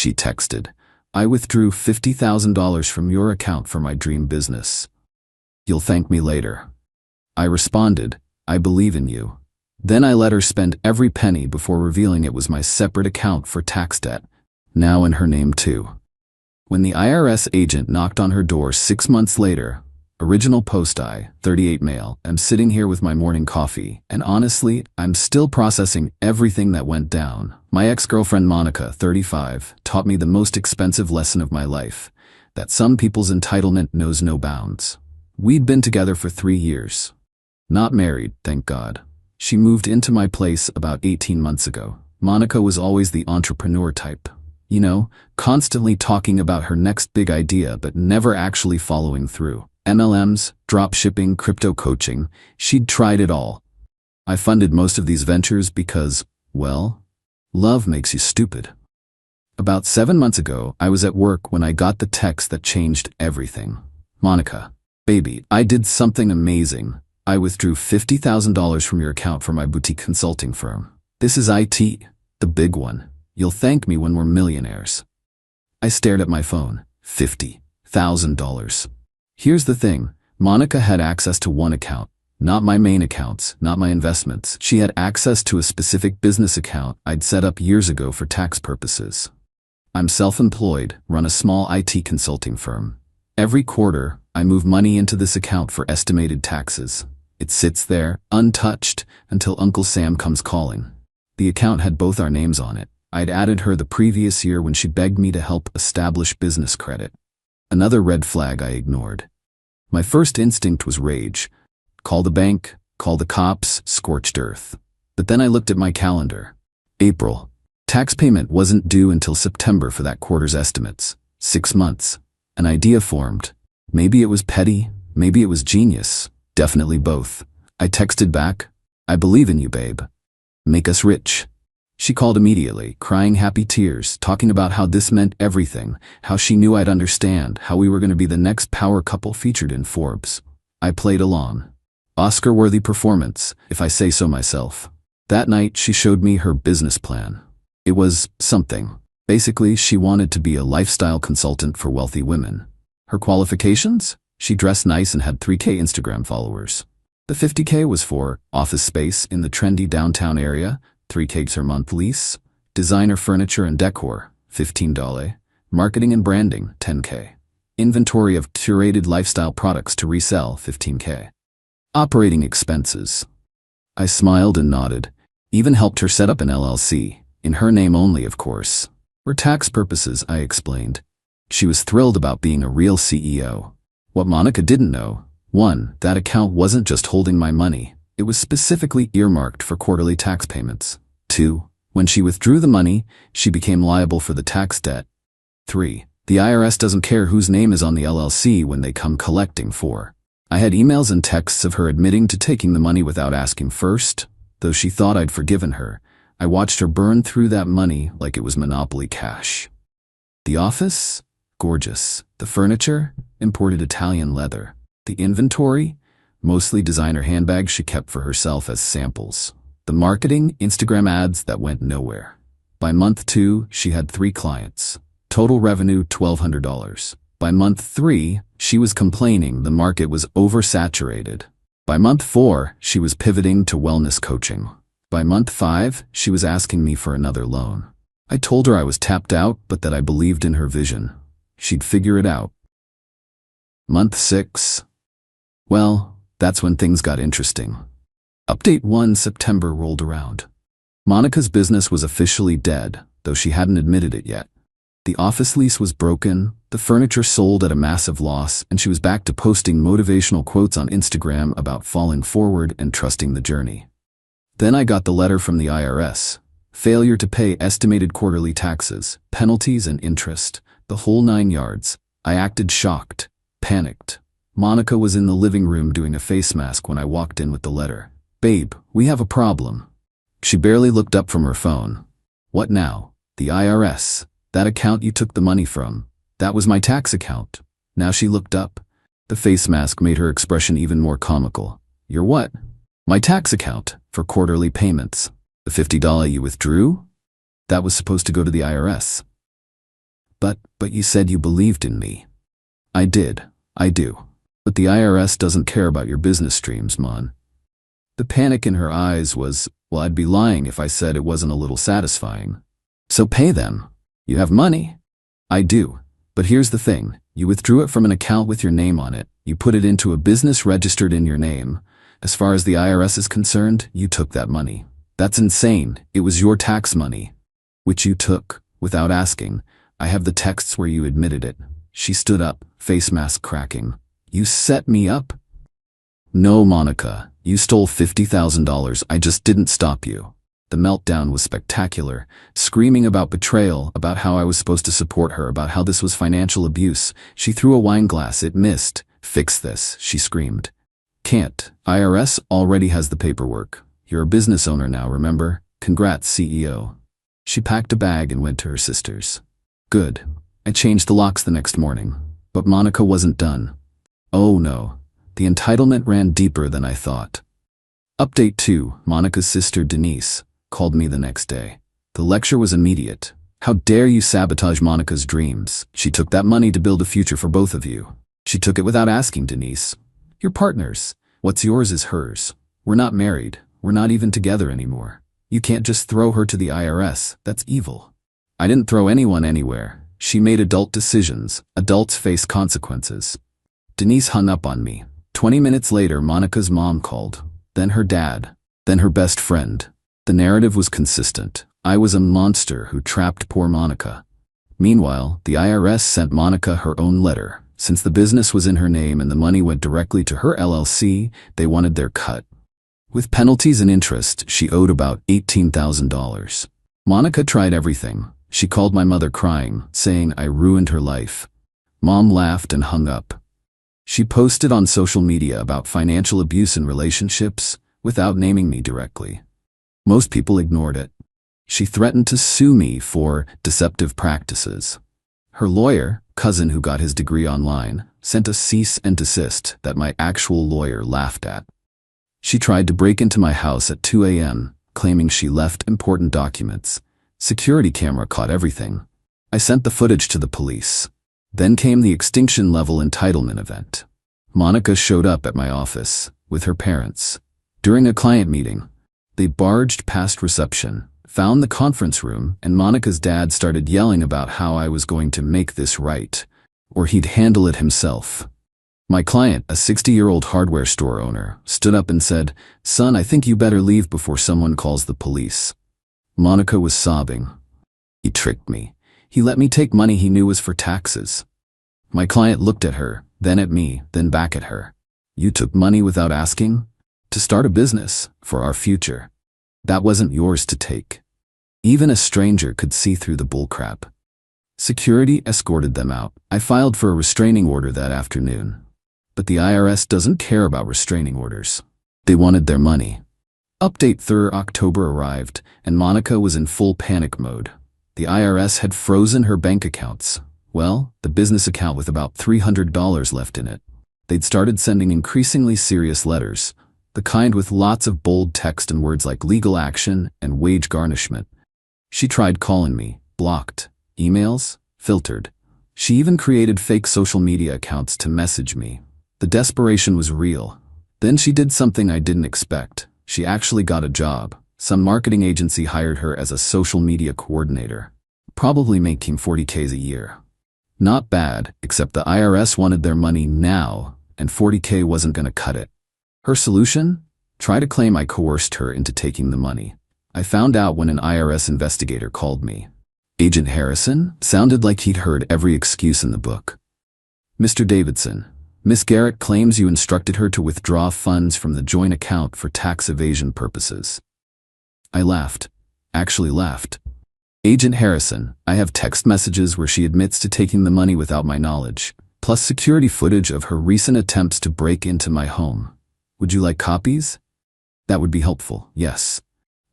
she texted. "I withdrew $50,000 from your account for my dream business. You'll thank me later." I responded, "I believe in you." Then I let her spend every penny before revealing it was my separate account for tax debt, now in her name too. When the IRS agent knocked on her door 6 months later, original post I, 38 male, am sitting here with my morning coffee, and honestly, I'm still processing everything that went down. My ex-girlfriend Monica, 35, taught me the most expensive lesson of my life, that some people's entitlement knows no bounds. We'd been together for 3 years. Not married, thank God. She moved into my place about 18 months ago. Monica was always the entrepreneur type. You know, constantly talking about her next big idea but never actually following through. MLMs, dropshipping, crypto coaching, she'd tried it all. I funded most of these ventures because, well, love makes you stupid. About 7 months ago, I was at work when I got the text that changed everything. "Monica, baby, I did something amazing. I withdrew $50,000 from your account for my boutique consulting firm. This is IT, the big one. You'll thank me when we're millionaires." I stared at my phone. $50,000. Here's the thing. Monica had access to one account, not my main accounts, not my investments. She had access to a specific business account I'd set up years ago for tax purposes. I'm self-employed, run a small IT consulting firm. Every quarter, I move money into this account for estimated taxes. It sits there, untouched, until Uncle Sam comes calling. The account had both our names on it. I'd added her the previous year when she begged me to help establish business credit. Another red flag I ignored. My first instinct was rage. Call the bank, call the cops, scorched earth. But then I looked at my calendar. April. Tax payment wasn't due until September for that quarter's estimates. 6 months. An idea formed. Maybe it was petty, maybe it was genius. Definitely both. I texted back, "I believe in you, babe. Make us rich." She called immediately, crying happy tears, talking about how this meant everything, how she knew I'd understand, how we were going to be the next power couple featured in Forbes. I played along. Oscar-worthy performance, if I say so myself. That night, she showed me her business plan. It was something. Basically, she wanted to be a lifestyle consultant for wealthy women. Her qualifications? She dressed nice and had 3K Instagram followers. The 50K was for office space in the trendy downtown area, 3K her month lease, designer furniture and decor, $15, marketing and branding, 10K, inventory of curated lifestyle products to resell, 15K, operating expenses. I smiled and nodded, even helped her set up an LLC, in her name only, of course. For tax purposes, I explained. She was thrilled about being a real CEO. What Monica didn't know, 1, that account wasn't just holding my money, it was specifically earmarked for quarterly tax payments. 2, when she withdrew the money, she became liable for the tax debt. 3, the IRS doesn't care whose name is on the LLC when they come collecting. 4, I had emails and texts of her admitting to taking the money without asking first, though she thought I'd forgiven her. I watched her burn through that money like it was Monopoly cash. The office? Gorgeous. The furniture? Imported Italian leather. The inventory? Mostly designer handbags she kept for herself as samples. The marketing? Instagram ads that went nowhere. By month 2, she had 3 clients. Total revenue $1,200. By month 3, she was complaining the market was oversaturated. By month 4, she was pivoting to wellness coaching. By month 5, she was asking me for another loan. I told her I was tapped out, but that I believed in her vision. She'd figure it out. Month 6. Well, that's when things got interesting. Update 1 September rolled around. Monica's business was officially dead, though she hadn't admitted it yet. The office lease was broken, the furniture sold at a massive loss, and she was back to posting motivational quotes on Instagram about falling forward and trusting the journey. Then I got the letter from the IRS. Failure to pay estimated quarterly taxes, penalties and interest, the whole 9 yards. I acted shocked, panicked. Monica was in the living room doing a face mask when I walked in with the letter. "Babe, we have a problem." She barely looked up from her phone. "What now?" "The IRS. That account you took the money from. That was my tax account." Now she looked up. The face mask made her expression even more comical. "Your what?" "My tax account, for quarterly payments. The $50 you withdrew? That was supposed to go to the IRS." But you said you believed in me. I did. I do. But the IRS doesn't care about your business streams, Mon. The panic in her eyes was, well, I'd be lying if I said it wasn't a little satisfying. So pay them. You have money. I do. But here's the thing. You withdrew it from an account with your name on it. You put it into a business registered in your name. As far as the IRS is concerned, you took that money. That's insane. It was your tax money, which you took without asking. I have the texts where you admitted it. She stood up, face mask cracking. You set me up? No, Monica. You stole $50,000. I just didn't stop you. The meltdown was spectacular, screaming about betrayal, about how I was supposed to support her, about how this was financial abuse. She threw a wine glass. It missed. Fix this, she screamed. Can't. IRS already has the paperwork. You're a business owner now, remember? Congrats, CEO. She packed a bag and went to her sister's. Good. I changed the locks the next morning. But Monica wasn't done. Oh no. The entitlement ran deeper than I thought. Update 2. Monica's sister, Denise, called me the next day. The lecture was immediate. How dare you sabotage Monica's dreams? She took that money to build a future for both of you. She took it without asking, Denise. You're partners. What's yours is hers. We're not married. We're not even together anymore. You can't just throw her to the IRS. That's evil. I didn't throw anyone anywhere. She made adult decisions. Adults face consequences. Denise hung up on me. 20 minutes later, Monica's mom called. Then her dad. Then her best friend. The narrative was consistent. I was a monster who trapped poor Monica. Meanwhile, the IRS sent Monica her own letter. Since the business was in her name and the money went directly to her LLC, they wanted their cut. With penalties and interest, she owed about $18,000. Monica tried everything. She called my mother crying, saying I ruined her life. Mom laughed and hung up. She posted on social media about financial abuse in relationships without naming me directly. Most people ignored it. She threatened to sue me for deceptive practices. Her lawyer, cousin who got his degree online, sent a cease and desist that my actual lawyer laughed at. She tried to break into my house at 2 a.m., claiming she left important documents. Security camera caught everything. I sent the footage to the police. Then came the extinction level entitlement event. Monica showed up at my office with her parents. During a client meeting, they barged past reception, found the conference room, and Monica's dad started yelling about how I was going to make this right, or he'd handle it himself. My client, a 60-year-old hardware store owner, stood up and said, "Son, I think you better leave before someone calls the police." Monica was sobbing. He tricked me. He let me take money he knew was for taxes. My client looked at her, then at me, then back at her. You took money without asking? To start a business, for our future. That wasn't yours to take. Even a stranger could see through the bullcrap. Security escorted them out. I filed for a restraining order that afternoon. But the IRS doesn't care about restraining orders. They wanted their money. Update 3rd October arrived, and Monica was in full panic mode. The IRS had frozen her bank accounts. Well, the business account with about $300 left in it. They'd started sending increasingly serious letters, the kind with lots of bold text and words like legal action and wage garnishment. She tried calling me, blocked, emails, filtered. She even created fake social media accounts to message me. The desperation was real. Then she did something I didn't expect. She actually got a job. Some marketing agency hired her as a social media coordinator, probably making $40K a year. Not bad, except the IRS wanted their money now, and $40K wasn't going to cut it. Her solution? Try to claim I coerced her into taking the money. I found out when an IRS investigator called me. Agent Harrison sounded like he'd heard every excuse in the book. Mr. Davidson, Miss Garrett claims you instructed her to withdraw funds from the joint account for tax evasion purposes. I laughed. Actually laughed. Agent Harrison, I have text messages where she admits to taking the money without my knowledge, plus security footage of her recent attempts to break into my home. Would you like copies? That would be helpful, yes.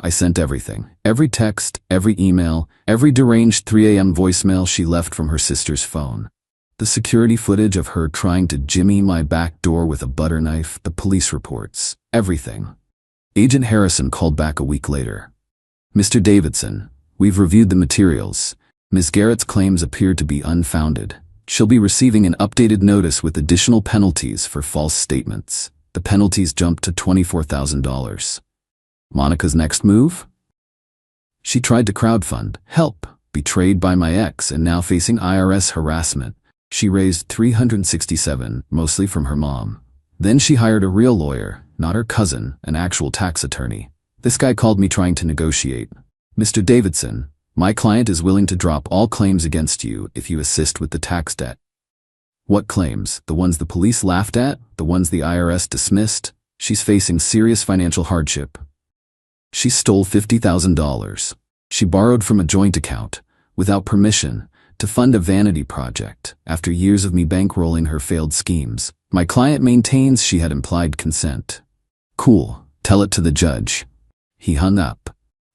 I sent everything. Every text, every email, every deranged 3 a.m. voicemail she left from her sister's phone. The security footage of her trying to jimmy my back door with a butter knife, the police reports, everything. Agent Harrison called back a week later. Mr. Davidson, we've reviewed the materials. Ms. Garrett's claims appear to be unfounded. She'll be receiving an updated notice with additional penalties for false statements. The penalties jumped to $24,000. Monica's next move? She tried to crowdfund help, betrayed by my ex and now facing IRS harassment. She raised $367, mostly from her mom. Then she hired a real lawyer, not her cousin, an actual tax attorney. This guy called me trying to negotiate. Mr. Davidson, my client is willing to drop all claims against you if you assist with the tax debt. What claims? The ones the police laughed at? The ones the IRS dismissed? She's facing serious financial hardship. She stole $50,000. She borrowed from a joint account, without permission, to fund a vanity project. After years of me bankrolling her failed schemes, my client maintains she had implied consent. Cool, tell it to the judge. He hung up.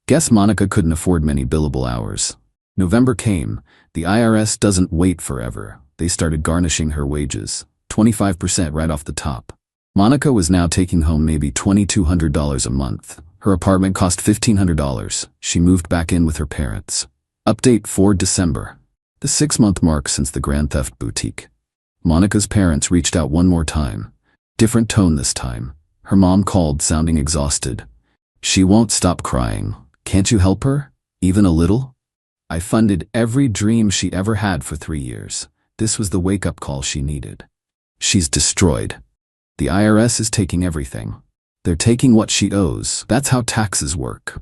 Guess Monica couldn't afford many billable hours. November came. The IRS doesn't wait forever. They started garnishing her wages, 25% right off the top. Monica was now taking home maybe $2,200 a month. Her apartment cost $1,500. She moved back in with her parents. Update for December. The 6-month mark since the Grand Theft Boutique. Monica's parents reached out one more time. Different tone this time. Her mom called, sounding exhausted. She won't stop crying. Can't you help her? Even a little? I funded every dream she ever had for 3 years. This was the wake-up call she needed. She's destroyed. The IRS is taking everything. They're taking what she owes. That's how taxes work.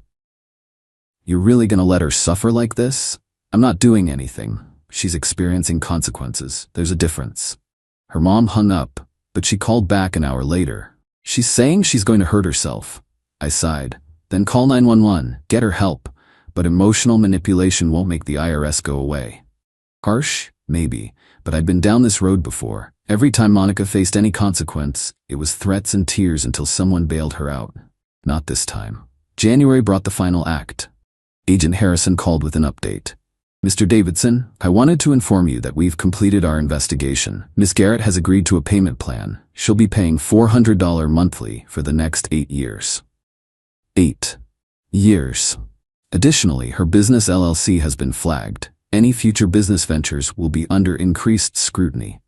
You're really gonna let her suffer like this? I'm not doing anything. She's experiencing consequences. There's a difference. Her mom hung up, but she called back an hour later. She's saying she's going to hurt herself. I sighed. Then call 911, get her help. But emotional manipulation won't make the IRS go away. Harsh? Maybe. But I'd been down this road before. Every time Monica faced any consequence, it was threats and tears until someone bailed her out. Not this time. January brought the final act. Agent Harrison called with an update. Mr. Davidson, I wanted to inform you that we've completed our investigation. Ms. Garrett has agreed to a payment plan. She'll be paying $400 monthly for the next 8 years. 8 years. Additionally, her business LLC has been flagged. Any future business ventures will be under increased scrutiny.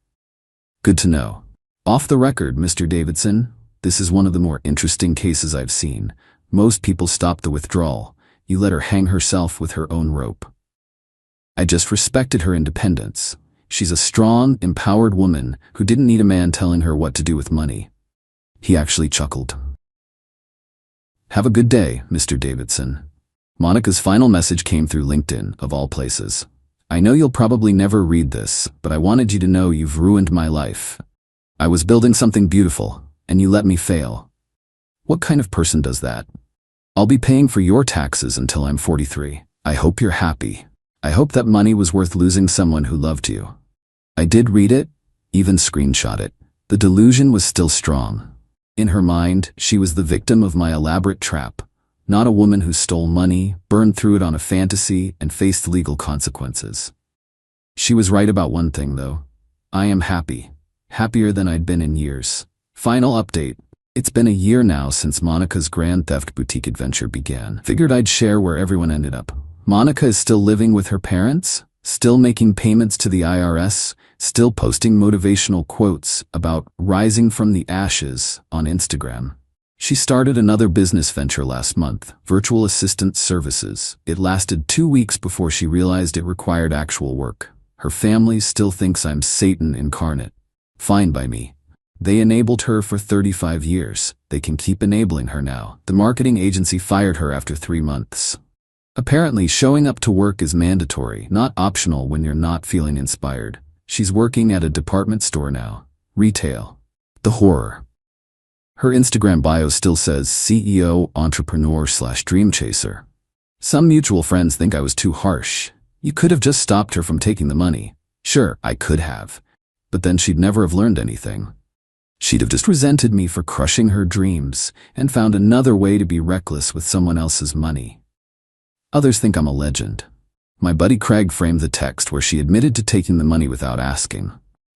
Good to know. Off the record, Mr. Davidson, this is one of the more interesting cases I've seen. Most people stop the withdrawal. You let her hang herself with her own rope. I just respected her independence. She's a strong, empowered woman who didn't need a man telling her what to do with money. He actually chuckled. Have a good day, Mr. Davidson. Monica's final message came through LinkedIn, of all places. I know you'll probably never read this, but I wanted you to know you've ruined my life. I was building something beautiful, and you let me fail. What kind of person does that? I'll be paying for your taxes until I'm 43. I hope you're happy. I hope that money was worth losing someone who loved you. I did read it, even screenshot it. The delusion was still strong. In her mind, she was the victim of my elaborate trap, not a woman who stole money, burned through it on a fantasy, and faced legal consequences. She was right about one thing, though. I am happy. Happier than I'd been in years. Final update. It's been a year now since Monica's Grand Theft Boutique adventure began. Figured I'd share where everyone ended up. Monica is still living with her parents, still making payments to the IRS, still posting motivational quotes about rising from the ashes on Instagram. She started another business venture last month, virtual assistant services. It lasted 2 weeks before she realized it required actual work. Her family still thinks I'm Satan incarnate. Fine by me. They enabled her for 35 years. They can keep enabling her now. The marketing agency fired her after 3 months. Apparently, showing up to work is mandatory, not optional when you're not feeling inspired. She's working at a department store now. Retail. The horror. Her Instagram bio still says CEO, entrepreneur/dream chaser. Some mutual friends think I was too harsh. You could have just stopped her from taking the money. Sure, I could have. But then she'd never have learned anything. She'd have just resented me for crushing her dreams and found another way to be reckless with someone else's money. Others think I'm a legend. My buddy Craig framed the text where she admitted to taking the money without asking.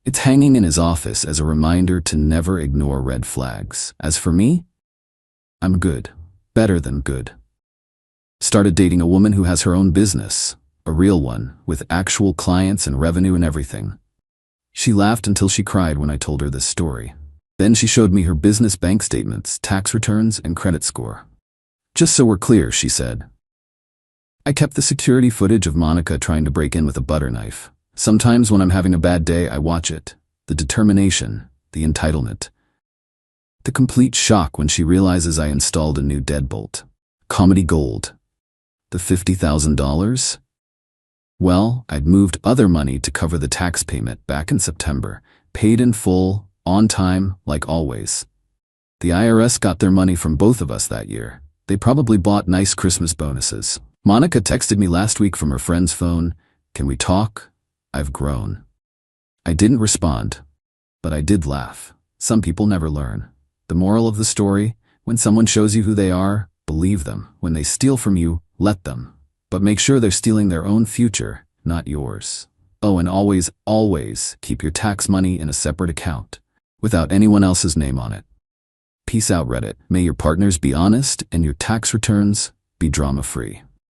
It's hanging in his office as a reminder to never ignore red flags. As for me, I'm good. Better than good. Started dating a woman who has her own business. A real one, with actual clients and revenue and everything. She laughed until she cried when I told her this story. Then she showed me her business bank statements, tax returns, and credit score. "Just so we're clear," she said. I kept the security footage of Monica trying to break in with a butter knife. Sometimes when I'm having a bad day, I watch it. The determination, the entitlement. The complete shock when she realizes I installed a new deadbolt. Comedy gold. The $50,000? Well, I'd moved other money to cover the tax payment back in September. Paid in full, on time, like always. The IRS got their money from both of us that year. They probably bought nice Christmas bonuses. Monica texted me last week from her friend's phone. "Can we talk? I've grown." I didn't respond, but I did laugh. Some people never learn. The moral of the story, when someone shows you who they are, believe them. When they steal from you, let them. But make sure they're stealing their own future, not yours. Oh, and always, always keep your tax money in a separate account, without anyone else's name on it. Peace out, Reddit. May your partners be honest and your tax returns be drama-free.